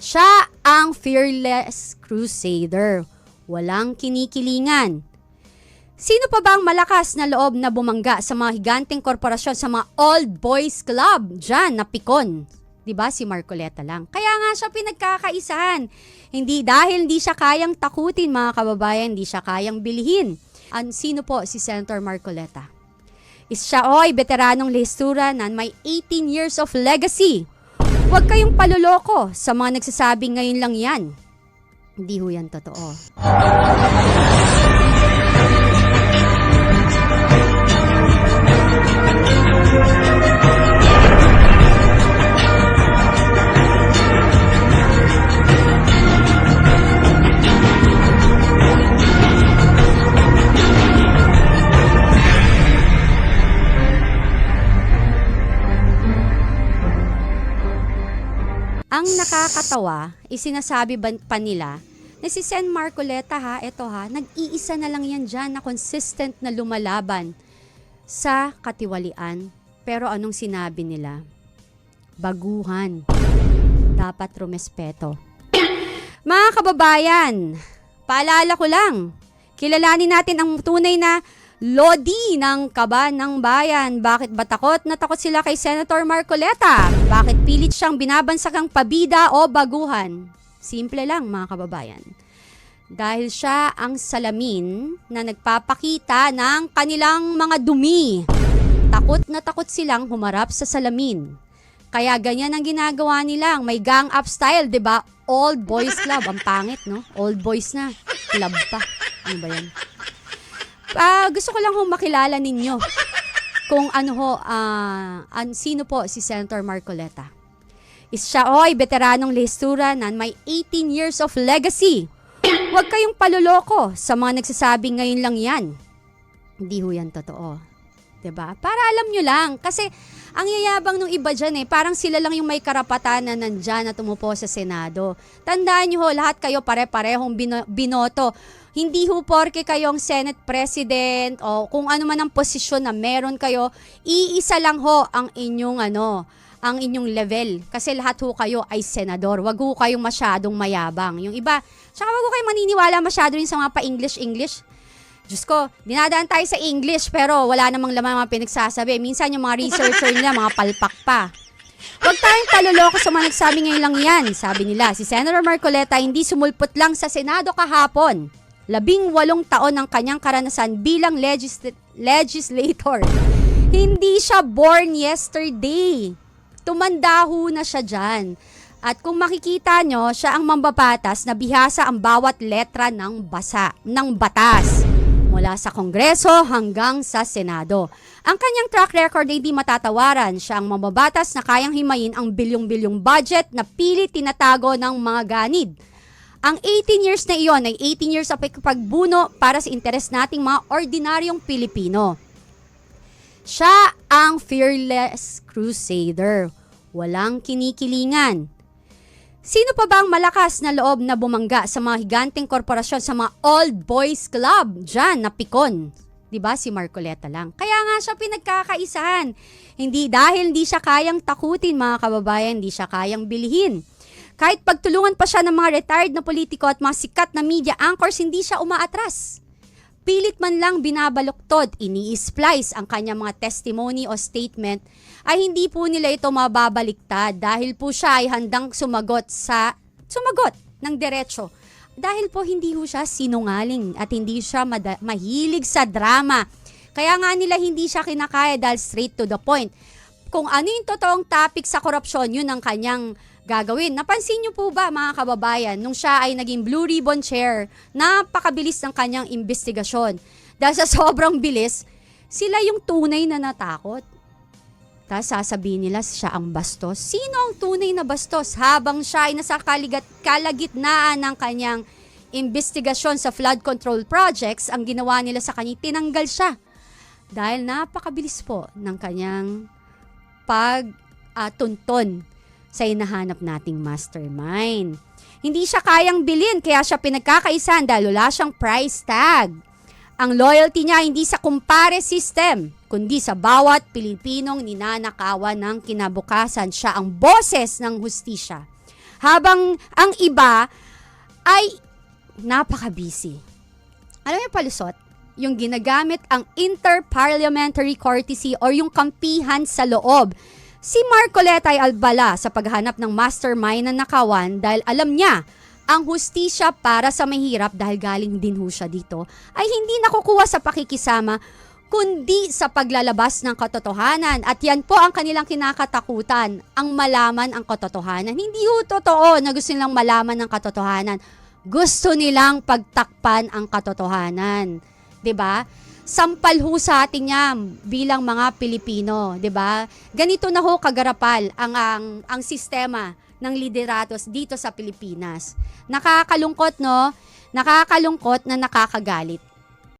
Siya ang fearless crusader. Walang kinikilingan. Sino pa ba ang malakas na loob na bumangga sa mga higanteng korporasyon, sa mga old boys club dyan na pikon? Diba? Si Marcoleta lang. Kaya nga siya pinagkakaisahan. Dahil hindi siya kayang takutin, mga kababayan, hindi siya kayang bilhin. Sino po si Senator Marcoleta? Siya veteranong lehistura na may 18 years of legacy. Huwag kayong paluloko sa mga nagsasabing ngayon lang yan. Hindi ho yan totoo. Ang nakakatawa, isinasabi pa nila na si Sen Marcoleta nag-iisa na lang yan dyan na consistent na lumalaban sa katiwalian. Pero anong sinabi nila? Baguhan. Dapat rumespeto. Mga kababayan, paalala ko lang, kilalanin natin ang tunay na lodi ng kaban ng bayan. Bakit ba takot na takot sila kay Senator Marcoleta? Bakit pilit siyang binabansakang pabida o baguhan? Simple lang, mga kababayan. Dahil siya ang salamin na nagpapakita ng kanilang mga dumi. Takot na takot silang humarap sa salamin. Kaya ganyan ang ginagawa nila. May gang up style, 'di ba? Old boys club. Ang pangit, no? Old boys na. Club pa. Ano ba yan? Gusto ko lang makilala ninyo kung sino po si Senator Marcoleta. Siya veteranong lehistura na may 18 years of legacy. Huwag kayong paluloko sa mga nagsasabing ngayon lang yan. Hindi ho yan totoo. 'Di ba? Para alam nyo lang. Kasi ang yayabang ng iba dyan parang sila lang yung may karapatan na nandyan na tumupo sa Senado. Tandaan nyo lahat kayo pare-parehong binoto. Hindi ho porke kayong Senate President o kung ano man ang posisyon na meron kayo, iisa lang ho ang inyong level. Kasi lahat ho kayo ay senador. Wag ho kayong masyadong mayabang. Yung iba, tsaka wag ho kayong maniniwala masyado rin sa mga pa-English. Diyos ko, dinadaan tayo sa English pero wala namang laman mga pinagsasabi. Minsan yung mga researcher nila, mga palpak pa. Huwag tayong paluloko sa mga nagsabi ngayon lang yan. Sabi nila, si Senator Marcoleta hindi sumulpot lang sa Senado kahapon. 18 taon ang kanyang karanasan bilang legislator. Hindi siya born yesterday. Tumanda ho na siya dyan. At kung makikita nyo, siya ang mambabatas na bihasa ang bawat letra ng batas. Mula sa Kongreso hanggang sa Senado. Ang kanyang track record ay di matatawaran. Siya ang mambabatas na kayang himayin ang bilyong-bilyong budget na pilit tinatago ng mga ganid. Ang 18 years na iyon ay 18 years of pagbuno para sa interes nating mga ordinaryong Pilipino. Siya ang fearless crusader. Walang kinikilingan. Sino pa ba ang malakas na loob na bumangga sa mga higanteng korporasyon, sa mga old boys club dyan na pikon? Diba? Si Marcoleta lang. Kaya nga siya pinagkakaisahan. Dahil hindi siya kayang takutin, mga kababayan, hindi siya kayang bilhin. Kahit pagtulungan pa siya ng mga retired na politiko at mga sikat na media anchors, hindi siya umaatras. Pilit man lang binabaluktod, ini-splice ang kanyang mga testimony o statement, ay hindi po nila ito mababaliktad dahil po siya ay handang sumagot ng diretso. Dahil po hindi po siya sinungaling at hindi siya mahilig sa drama. Kaya nga nila hindi siya kinakaya dahil straight to the point. Kung ano yung totoong topic sa korupsyon, yun ang kanyang gagawin. Napansin niyo po ba, mga kababayan, nung siya ay naging Blue Ribbon Chair, napakabilis ng kanyang investigasyon. Dahil sa sobrang bilis, sila yung tunay na natakot. Tapos sasabihin nila siya ang bastos. Sino ang tunay na bastos? Habang siya ay nasa kalagitnaan ng kanyang investigasyon sa flood control projects, ang ginawa nila sa kanya, tinanggal siya. Dahil napakabilis po ng kanyang pagtunton sa hinahanap nating mastermind. Hindi siya kayang bilhin, kaya siya pinagkakaisahan dahil wala siyang price tag. Ang loyalty niya hindi sa kumpare system, kundi sa bawat Pilipinong ninanakawan ng kinabukasan. Siya ang boses ng hustisya. Habang ang iba ay napaka-busy. Alam niyo palusot, yung ginagamit ang interparliamentary courtesy or yung kampihan sa loob. Si Marcoleta ay albala sa paghanap ng mastermind na nakawan dahil alam niya ang hustisya para sa mahirap dahil galing din ho siya dito ay hindi nakukuha sa pakikisama kundi sa paglalabas ng katotohanan. At yan po ang kanilang kinakatakutan, ang malaman ang katotohanan. Hindi ho totoo na gusto nilang malaman ang katotohanan. Gusto nilang pagtakpan ang katotohanan. 'Di ba? Sampal ho sa atin yan bilang mga Pilipino, 'di ba? Ganito na ho kagarapal ang sistema ng lideratos dito sa Pilipinas. Nakakalungkot, no? Nakakalungkot na nakakagalit.